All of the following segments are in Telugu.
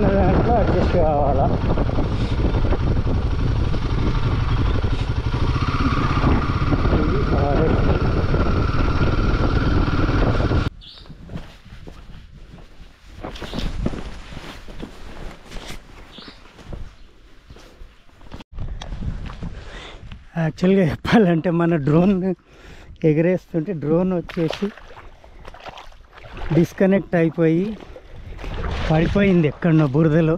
ఉన్న దాంట్లో అడ్జస్ట్ కావాలా. ఇది ఫారెస్ట్. యాక్చువల్గా చెప్పాలంటే మన డ్రోన్ ఎగరేస్తుంటే డ్రోన్ వచ్చేసి డిస్కనెక్ట్ అయిపోయి పడిపోయింది ఎక్కడో బురదలో.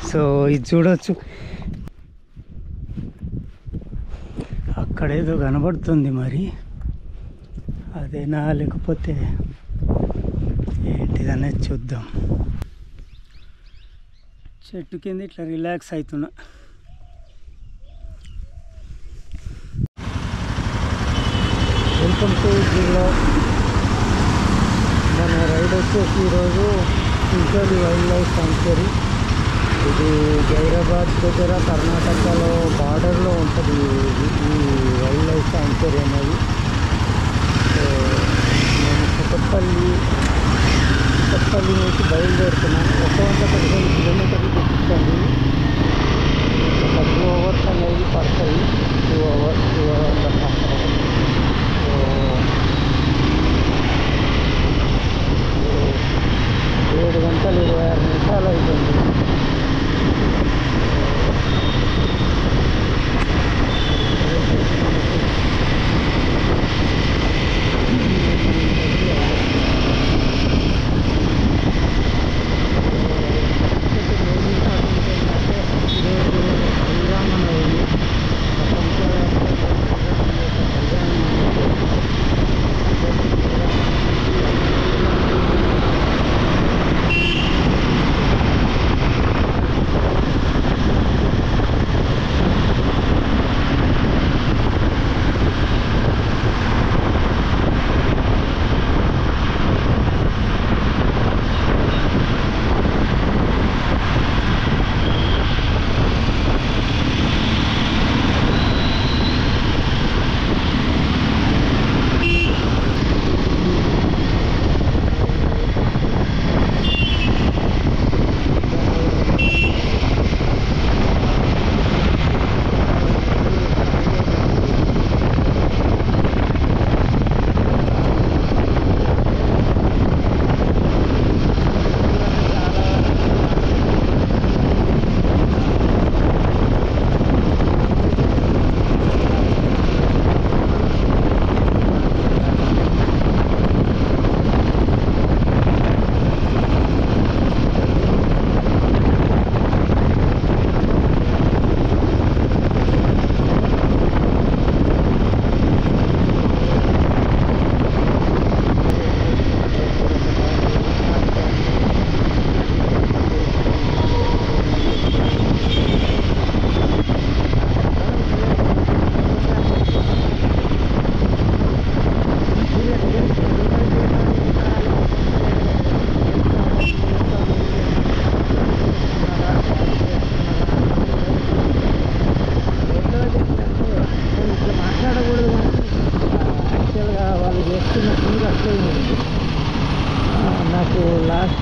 సో ఇది చూడవచ్చు, అక్కడేదో కనబడుతుంది, మరి అదేనా లేకపోతే ఏంటిదనేది చూద్దాం. చెట్టు కింద ఇట్లా రిలాక్స్ అవుతున్నా. వెల్కమ్ టు జిల్లా. మన రైడ్ వచ్చేసి ఈరోజు చించోలి వైల్డ్ లైఫ్ సాంక్చురీ. ఇది హైదరాబాద్ దగ్గర కర్ణాటకలో బార్డర్లో ఉంటుంది ఈ వైల్డ్ లైఫ్ సాంక్చురీ అనేది. సో నేను కొత్తపల్లి నుంచి బయలుదేరుతున్నాను. 115 కిలోమీటర్లు చూపిస్తుంది. ఒక 2 అవర్స్ అనేది పడతాయి. 2 అవర్స్ 2.5 అవర్స్. సో 7 గంటలు 26 నిమిషాలు అవుతుంది.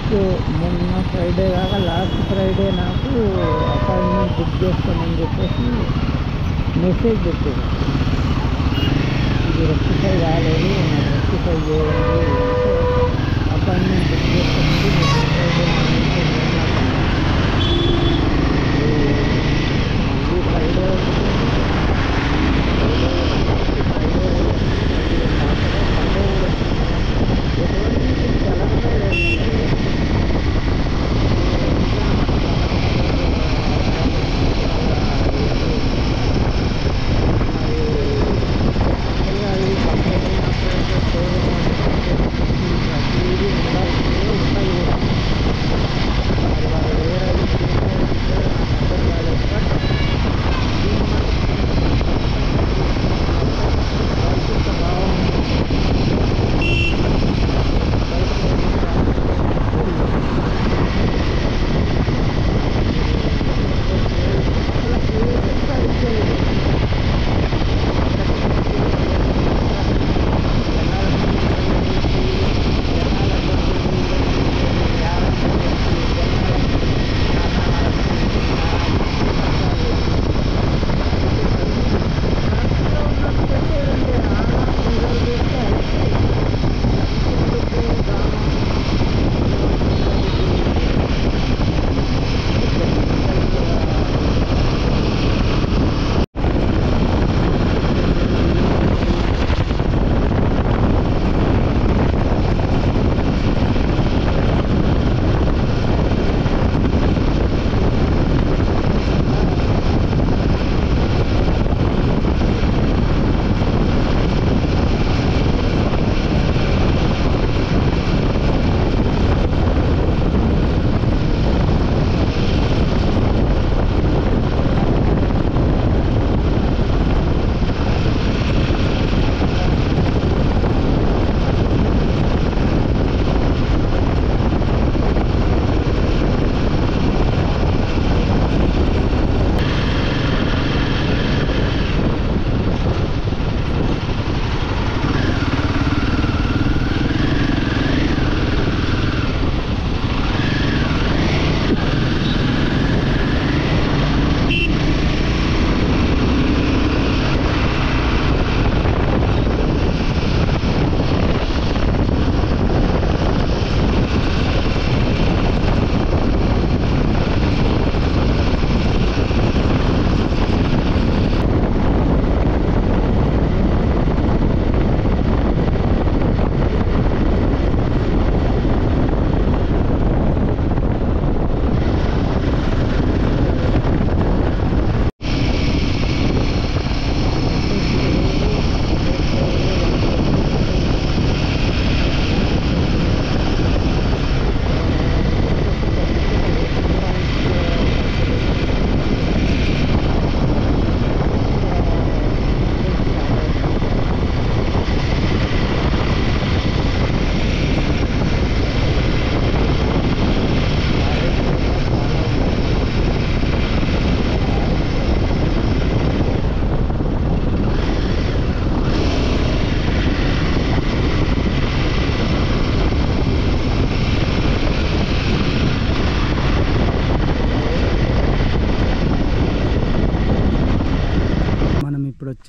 నాకు మొన్న ఫ్రైడే కాక లాస్ట్ ఫ్రైడే నాకు అపాయింట్మెంట్ బుక్ చేస్తామని చెప్పేసి మెసేజ్ పెట్టారు. ఇది రెక్టిఫై కాలేదు, నాకు రెక్టిఫై చేయండి అంటే అపాయింట్మెంట్ బుక్ చేస్తామండి. నెక్స్ట్ ఫ్రైడే ఫ్రైడే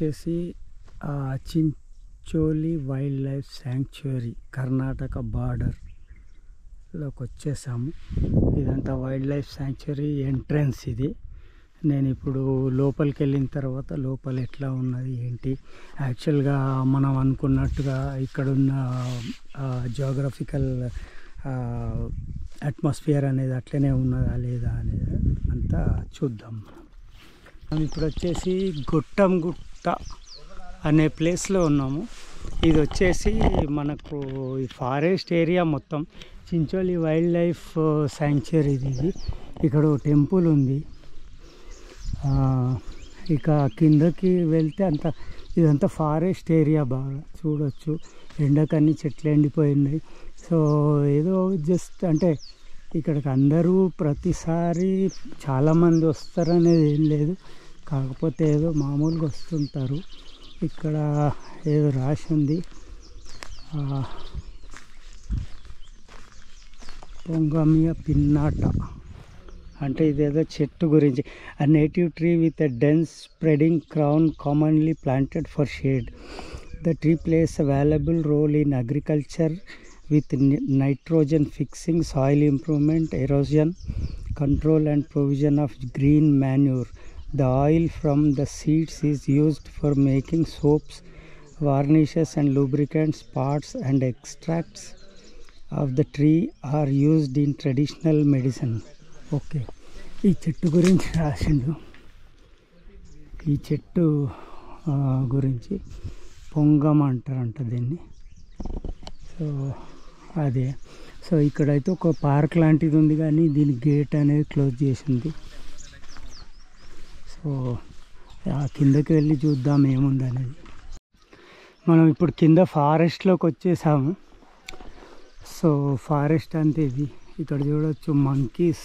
వచ్చేసి Chincholi wild life sanctuary Karnataka బార్డర్లోకి వచ్చేసాము. ఇదంతా వైల్డ్ లైఫ్ శాంక్చురీ ఎంట్రన్స్. ఇది నేను ఇప్పుడు లోపలికి వెళ్ళిన తర్వాత లోపల ఎట్లా ఉన్నది ఏంటి, యాక్చువల్గా మనం అనుకున్నట్టుగా ఇక్కడున్న జియోగ్రఫికల్ అట్మాస్ఫియర్ అనేది అట్లనే ఉన్నదా లేదా అనేది అంతా చూద్దాం. మనం ఇప్పుడు వచ్చేసి గుట్టంగుట్ట అనే ప్లేస్లో ఉన్నాము. ఇది వచ్చేసి మనకు ఈ ఫారెస్ట్ ఏరియా మొత్తం చించోలి వైల్డ్ లైఫ్ శాంక్చురీ. ఇది ఇక్కడ టెంపుల్ ఉంది. ఇక కిందకి వెళ్తే ఇదంతా ఫారెస్ట్ ఏరియా. బాగా చూడొచ్చు, ఎండకన్నీ చెట్లు ఎండిపోయినాయి. సో ఏదో జస్ట్ అంటే ఇక్కడికి అందరూ ప్రతిసారి చాలామంది వస్తారనేది ఏం లేదు, కాకపోతే ఏదో మామూలుగా వస్తుంటారు. ఇక్కడ ఏదో రాసి ఉంది, పొంగమియ పిన్నాట అంటే ఇదేదో చెట్టు గురించి. a native tree with a dense spreading crown commonly planted for shade. The tree plays a valuable role in agriculture with nitrogen fixing, soil improvement, erosion control and provision of green manure. The oil from the seeds is used for making soaps, varnishes and lubricants. Parts and extracts of the tree are used in traditional medicine. Okay, ఈ చెట్టు గురించి రాసిండు. ఈ చెట్టు గురించి పొంగం అంటారంట దీన్ని. సో అదే. సో ఇక్కడైతే ఒక పార్క్ లాంటిది ఉంది, కానీ దీని గేట్ అనేది క్లోజ్ చేసింది. సో కిందకి వెళ్ళి చూద్దాం ఏముంది అనేది. మనం ఇప్పుడు కింద ఫారెస్ట్లోకి వచ్చేసాము. సో ఫారెస్ట్ అంటే ఇది. ఇక్కడ చూడవచ్చు మంకీస్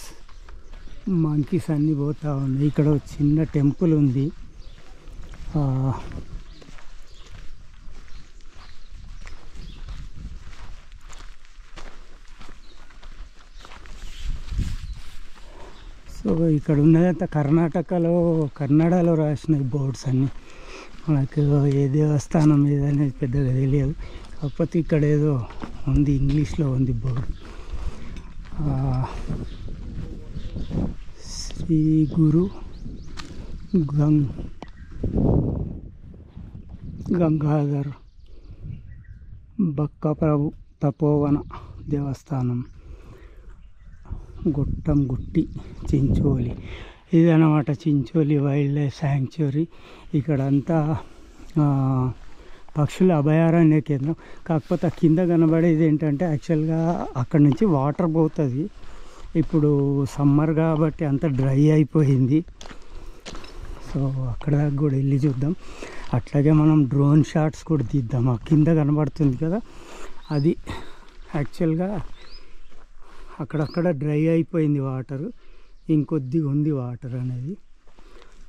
అన్నీ పోతూ ఉన్నాయి. ఇక్కడ ఒక చిన్న టెంపుల్ ఉంది. సో ఇక్కడ ఉన్నదంతా కన్నడలో రాసిన బోర్డ్స్ అన్నీ. మనకు ఏ దేవస్థానం ఏదనేది పెద్దగా తెలియదు, కాకపోతే ఇక్కడ ఏదో ఉంది, ఇంగ్లీష్లో ఉంది బోర్డు. శ్రీ గురు గంగాధర్ బక్కప్రభు తపోవన దేవస్థానం, గుట్టంగుట్టి, చించోలి. ఇదన్నమాట చించోలి వైల్డ్ లైఫ్ శాంక్చురీ. ఇక్కడంతా పక్షుల అభయారణ్య కేంద్రం. కాకపోతే ఆ కింద కనబడేది ఏంటంటే యాక్చువల్గా అక్కడ నుంచి వాటర్ పోతుంది. ఇప్పుడు సమ్మర్ కాబట్టి అంత డ్రై అయిపోయింది. సో అక్కడ దాకా కూడా వెళ్ళి చూద్దాం. అట్లాగే మనం డ్రోన్ షాట్స్ కూడా తీద్దాం. ఆ కింద కనబడుతుంది కదా, అది యాక్చువల్గా అక్కడక్కడ డ్రై అయిపోయింది వాటర్, ఇంకొద్దిగా ఉంది వాటర్ అనేది.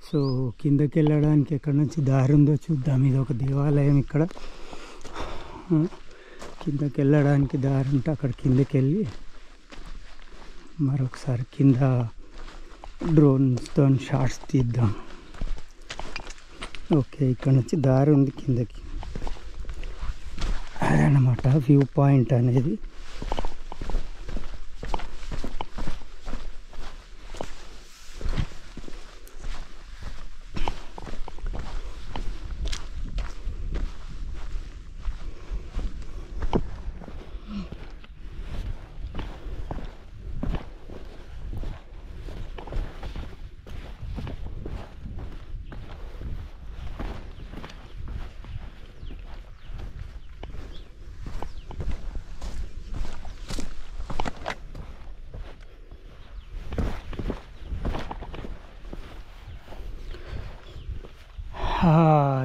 సో కిందకి వెళ్ళడానికి ఎక్కడి నుంచి దారి ఉందో చూద్దాం. ఇది ఒక దేవాలయం. ఇక్కడ కిందకి వెళ్ళడానికి దారి ఉంటే అక్కడ కిందకి వెళ్ళి మరొకసారి కింద డ్రోన్స్తో షాట్స్ తీద్దాం. ఓకే, ఇక్కడ నుంచి దారి ఉంది కిందకి. అదనమాట వ్యూ పాయింట్ అనేది.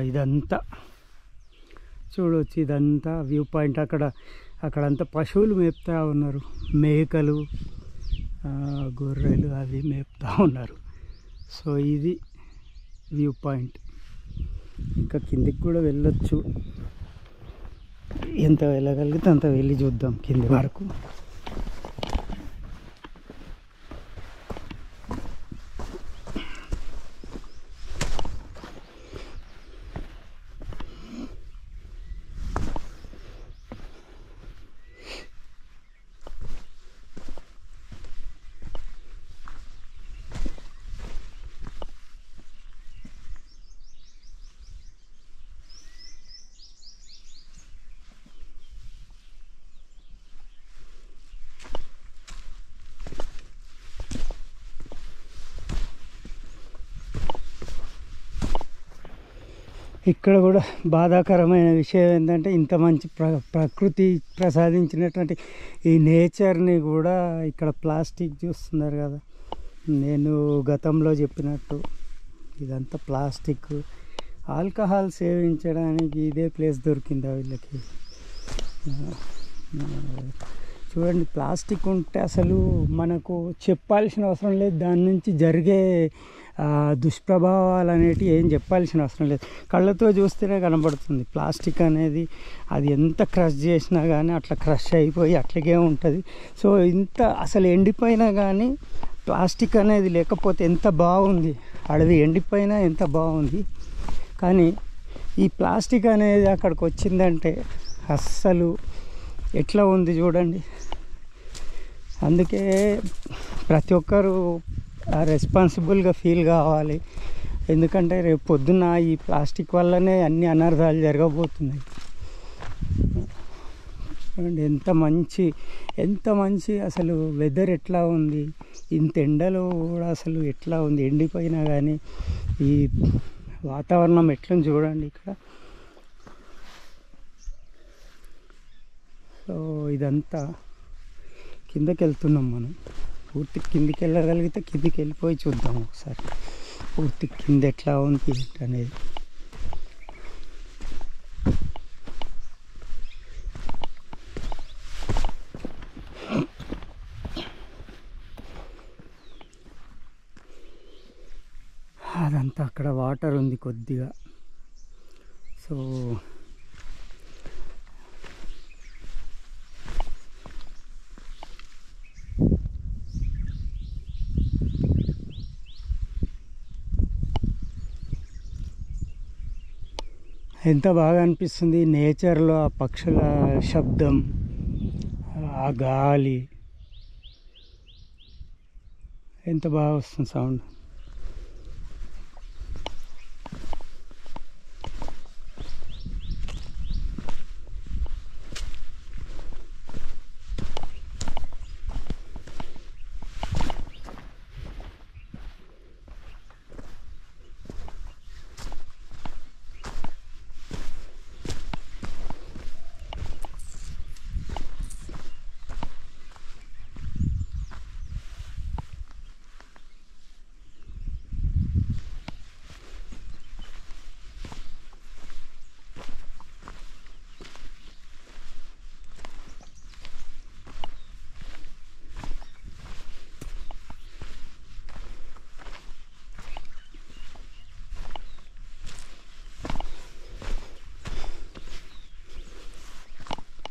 ఇదంతా చూడవచ్చు, ఇదంతా వ్యూ పాయింట్. అక్కడంతా పశువులు మేపుతూ ఉన్నారు, మేకలు, గొర్రెలు అవి మేపుతూ ఉన్నారు. సో ఇది వ్యూ పాయింట్. ఇంకా కిందికి కూడా వెళ్ళొచ్చు, ఎంత వెళ్ళగలిగితే అంత వెళ్ళి చూద్దాం కింది వరకు. ఇక్కడ కూడా బాధాకరమైన విషయం ఏంటంటే ఇంత మంచి ప్రకృతి ప్రసాదించినటువంటి ఈ నేచర్ని కూడా ఇక్కడ ప్లాస్టిక్ చూస్తున్నారు కదా. నేను గతంలో చెప్పినట్టు ఇదంతా ప్లాస్టిక్. ఆల్కహాల్ సేవించడానికి ఇదే ప్లేస్ దొరికిందా వీళ్ళకి? చూడండి, ప్లాస్టిక్ ఉంటే అసలు మనకు చెప్పాల్సిన అవసరం లేదు. దాని నుంచి జరిగే దుష్ప్రభావాలు అనేటివి ఏం చెప్పాల్సిన అవసరం లేదు. కళ్ళతో చూస్తేనే కనబడుతుంది. ప్లాస్టిక్ అనేది అది ఎంత క్రష్ చేసినా కానీ అట్లా క్రష్ అయిపోయి అట్లాగే ఉంటుంది. సో ఇంత అసలు ఎండిపోయినా కానీ ప్లాస్టిక్ అనేది లేకపోతే ఎంత బాగుంది. అడవి ఎండిపోయినా ఎంత బాగుంది. కానీ ఈ ప్లాస్టిక్ అనేది అక్కడికి వచ్చిందంటే అస్సలు ఎట్లా ఉంది చూడండి. అందుకే ప్రతి ఒక్కరూ రెస్పాన్సిబుల్గా ఫీల్ కావాలి. ఎందుకంటే రేపు పొద్దున్న ఈ ప్లాస్టిక్ వల్లనే అన్ని అనర్థాలు జరగబోతున్నాయి. ఎంత మంచి అసలు వెదర్ ఎట్లా ఉంది. ఇంత ఎండలో కూడా అసలు ఎట్లా ఉంది. ఎండిపోయినా కానీ ఈ వాతావరణం ఎట్లని చూడండి ఇక్కడ. సో ఇదంతా కిందకి వెళ్తున్నాం మనం. పూర్తి కిందికి వెళ్ళగలిగితే కిందికి వెళ్ళిపోయి చూద్దాం ఒకసారి పూర్తి కింద ఎట్లా ఉంది అనేది. అదంతా అక్కడ వాటర్ ఉంది కొద్దిగా. సో ఎంత బాగా అనిపిస్తుంది నేచర్లో. ఆ పక్షుల శబ్దం, ఆ గాలి ఎంత బాగా వస్తుంది సౌండ్.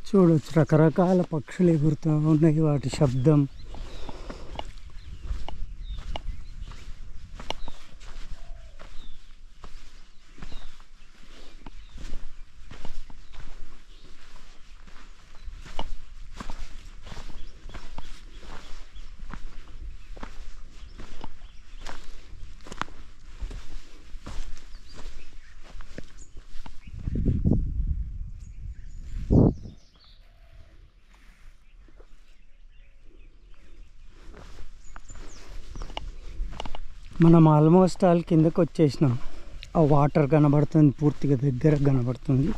చూడవచ్చు రకరకాల పక్షులు ఎగురుతూ ఉన్నాయి. వాటి శబ్దం మనం ఆల్మోస్ట్ ఆల్ కిందకి వచ్చేసినాం. ఆ వాటర్ కనబడుతుంది, పూర్తిగా దగ్గర కనబడుతుంది.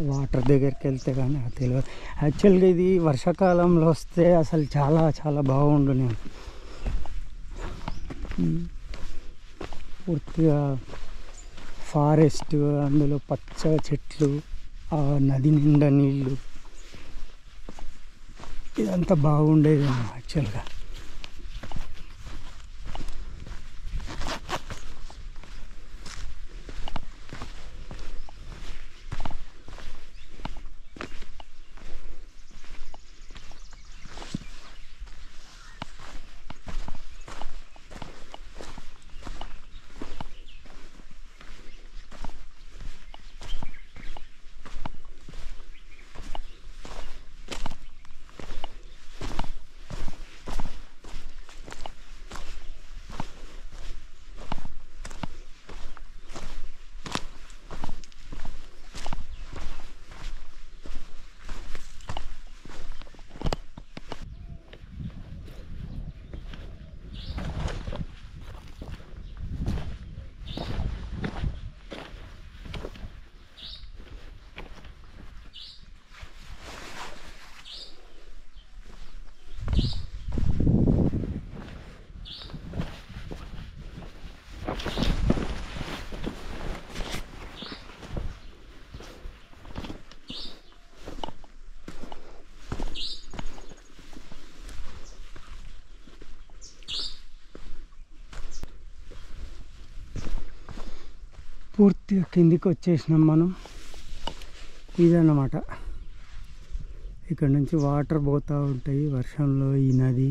వాటర్ దగ్గరికి వెళ్తే కానీ అది తెలియదు. యాక్చువల్గా ఇది వర్షాకాలంలో వస్తే అసలు చాలా చాలా బాగుండు. నేను పూర్తిగా ఫారెస్ట్, అందులో పచ్చ చెట్లు, ఆ నది నిండా నీళ్ళు, ఇదంతా బాగుండేది యాక్చువల్గా. పూర్తిగా కిందికి వచ్చేసినాం మనం. ఇదన్నమాట, ఇక్కడ నుంచి వాటర్ పోతూ ఉంటాయి వర్షంలో ఈ నది.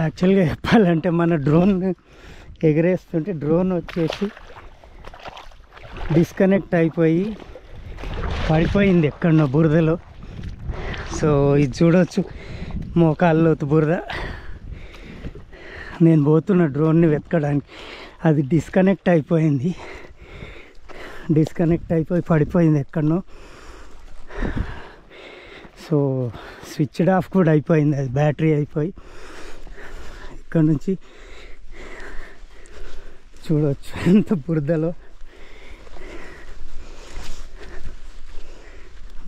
యాక్చువల్గా చెప్పాలంటే మన డ్రోన్ ఎగరేస్తుంటే డ్రోన్ వచ్చేసి డిస్కనెక్ట్ అయిపోయి పడిపోయింది ఎక్కడో బురదలో. సో ఇది చూడవచ్చు, మోకాళ్ళలోతు బురద. నేను పోతున్న డ్రోన్ని వెతకడానికి, అది డిస్కనెక్ట్ అయిపోయింది. డిస్కనెక్ట్ అయిపోయి పడిపోయింది ఎక్కడనో. సో స్విచ్డ్ ఆఫ్ కూడా అయిపోయింది, అది బ్యాటరీ అయిపోయి. ఇక్కడ నుంచి చూడవచ్చు ఎంత బురదలో.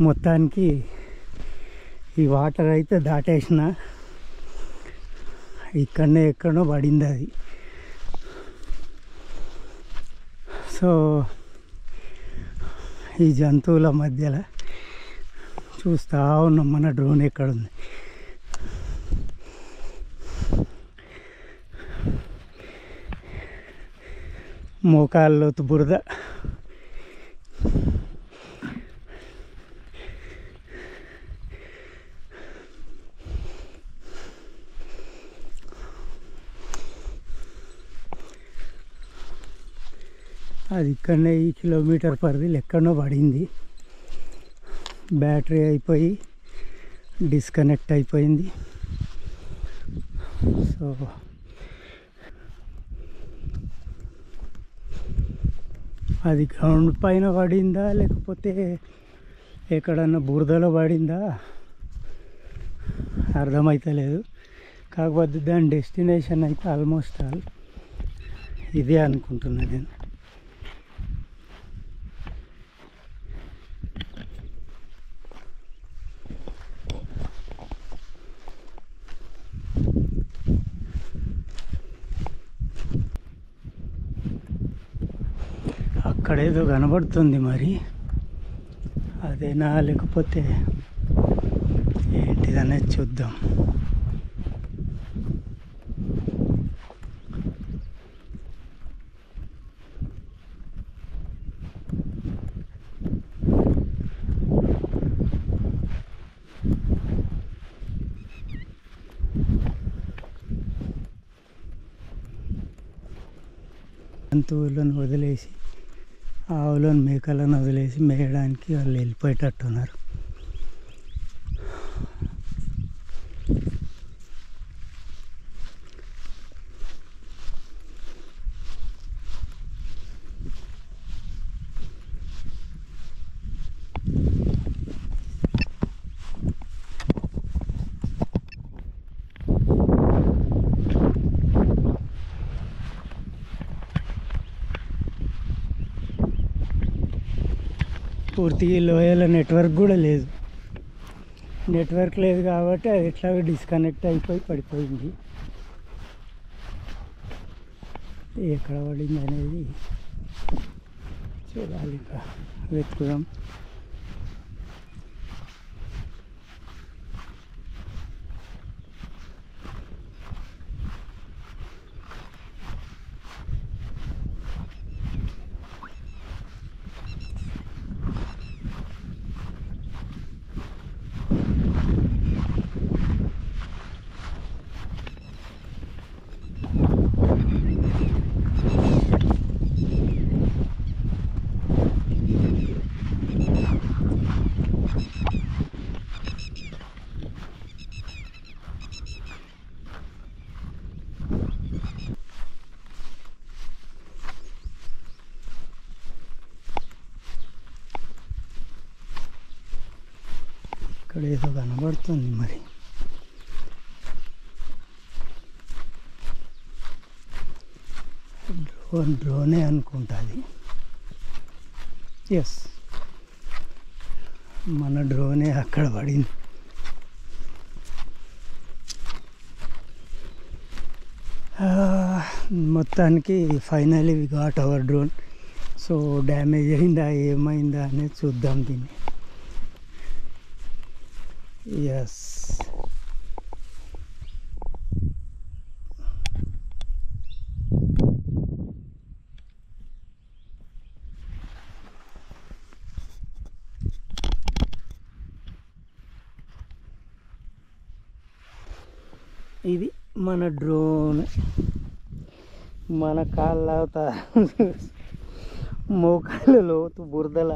మొత్తానికి ఈ వాటర్ అయితే దాటేసిన, ఇక్కడనే ఎక్కడో పడింది అది. సో ఈ జంతువుల మధ్యలో చూస్తూ ఉన్నాం మన డ్రోన్ ఎక్కడుంది. మోకాళ్ళలోతు బురద. అది ఇక్కడనే ఈ కిలోమీటర్ పరిధిలో ఎక్కడో పడింది, బ్యాటరీ అయిపోయి డిస్కనెక్ట్ అయిపోయింది. సో అది గ్రౌండ్ పైన పడిందా లేకపోతే ఎక్కడన్నా బురదలో పడిందా అర్థమవుతలేదు. కాకపోతే దాని డెస్టినేషన్ అయితే ఆల్మోస్ట్ ఆల్ ఇదే అనుకుంటున్నా నేను. అక్కడేదో కనబడుతుంది, మరి అదేనా లేకపోతే ఏంటిదనేది చూద్దాం. జంతువులను వదిలేసి, ఆవులను మేకలను వదిలేసి మేయడానికి వాళ్ళు వెళ్ళిపోయేటట్టున్నారు. పూర్తిగా లోయలో నెట్వర్క్ కూడా లేదు. నెట్వర్క్ లేదు కాబట్టి అది ఎట్లాగో డిస్కనెక్ట్ అయిపోయి పడిపోయింది. ఎక్కడ పడింది అనేది చూడాలి, ఇంకా వెతుకుదాం. ఇక్కడ ఏదో కనబడుతుంది, మరి డ్రోనే అనుకుంటుంది. ఎస్, మన డ్రోనే అక్కడ పడింది. మొత్తానికి finally we got our drone. So damage అయిందా ఏమైందా అనేది చూద్దాం దీన్ని. ఎస్, ఇది మన డ్రోన్. మన కాళ్ళ మోకాళ్ళ లోతు బురదల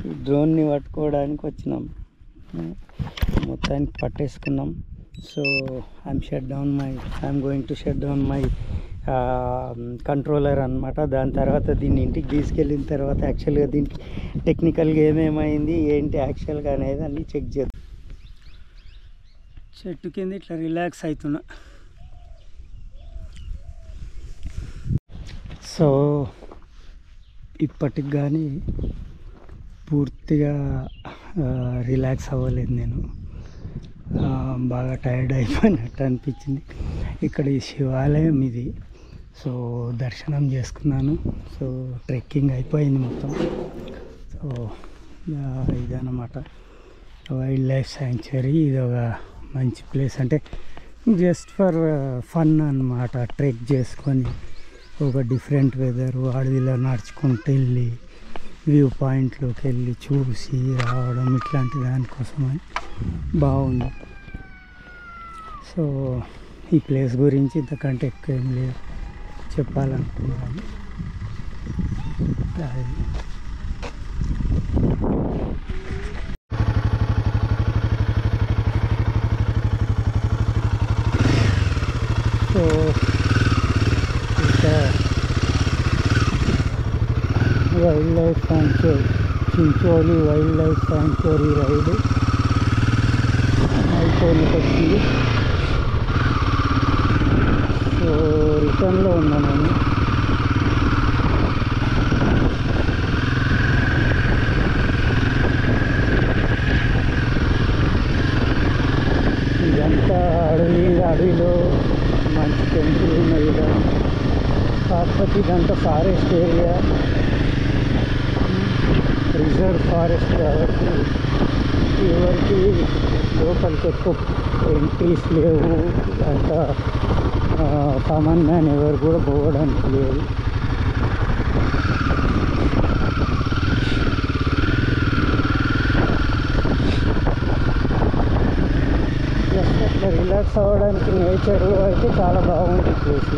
ఈ డ్రోన్ని పట్టుకోవడానికి వచ్చినాం. మొత్తానికి పట్టేసుకున్నాం. So I'm going to shut down my controller అనమాట. దాని తర్వాత దీన్ని ఇంటికి తీసుకెళ్ళిన తర్వాత యాక్చువల్గా దీనికి టెక్నికల్గా ఏమేమైంది ఏంటి యాక్చువల్గా అనేది అన్నీ చెక్ చేద్దాం. చెట్టు కింద ఇట్లా రిలాక్స్ అవుతున్నా. సో ఇప్పటికి కానీ పూర్తిగా రిలాక్స్ అవ్వలేదు నేను. బాగా టైర్డ్ అయిపోయినట్టు అనిపించింది. ఇక్కడ ఈ శివాలయం ఇది. సో దర్శనం చేసుకున్నాను. సో ట్రెక్కింగ్ అయిపోయింది మొత్తం. సో ఇదన్నమాట వైల్డ్ లైఫ్ శాంక్చురీ. ఇది ఒక మంచి ప్లేస్, అంటే జస్ట్ ఫర్ ఫన్ అన్నమాట. ట్రెక్ చేసుకొని ఒక డిఫరెంట్ వెదర్, అడవిలో నడుచుకుంటూ వెళ్ళి వ్యూ పాయింట్లోకి వెళ్ళి చూసి రావడం, ఇట్లాంటి దానికోసమని బాగుంది. సో ఈ ప్లేస్ గురించి ఇంతకంటే ఎక్కువ ఏం లేదు చెప్పాలనుకున్నాను. సో ఇక్కడ wild life sanctuary, Chincholi wild life sanctuary ride అయిపోయినకి వచ్చింది. సో రిటర్న్లో ఉన్నా నేను. ఇదంతా అడవిలో మంచి టెంపుల్ ఉన్నది కదా. కాకపోతే ఇదంతా ఫారెస్ట్ ఏరియా, రిజర్వ్ ఫారెస్ట్ కాబట్టి ఎవరికి లోపలికి ఎక్కువ ఎంట్రీస్ లేవు. అంత కామన్ మ్యాన్ ఎవరు కూడా పోవడానికి లేదు. జస్ట్ అట్లా రిలాక్స్ అవ్వడానికి నేచర్లో అయితే చాలా బాగుంది ప్లేస్.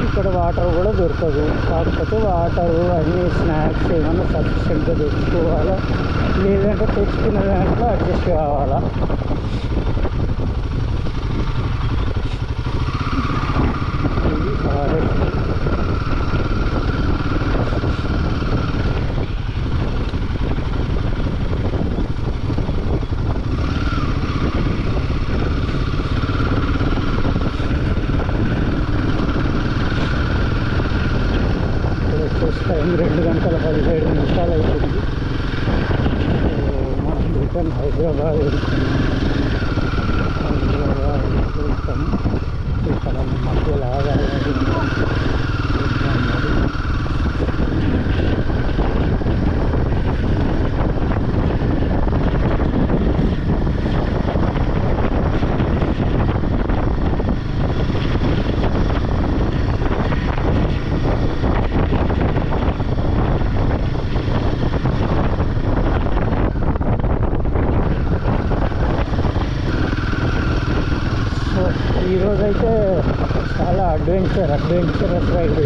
ఇక్కడ వాటర్ కూడా దొరకదు. కాకపోతే వాటరు అన్నీ స్నాక్స్ ఏమన్నా సఫిషియెంట్గా తెచ్చుకోవాలా, లేదంటే తెచ్చుకున్న దాంట్లో అడ్జస్ట్ కావాలా. ఇది ఫారెస్ట్. టైం 2 గంటల 17 నిమిషాలు అవుతుంది. మనం రిటర్న్ హైదరాబాద్ వెళ్తున్నాం. ఇక్కడ మధ్యలో ఆగాలి. ఈరోజైతే చాలా అడ్వెంచరస్ రైడ్.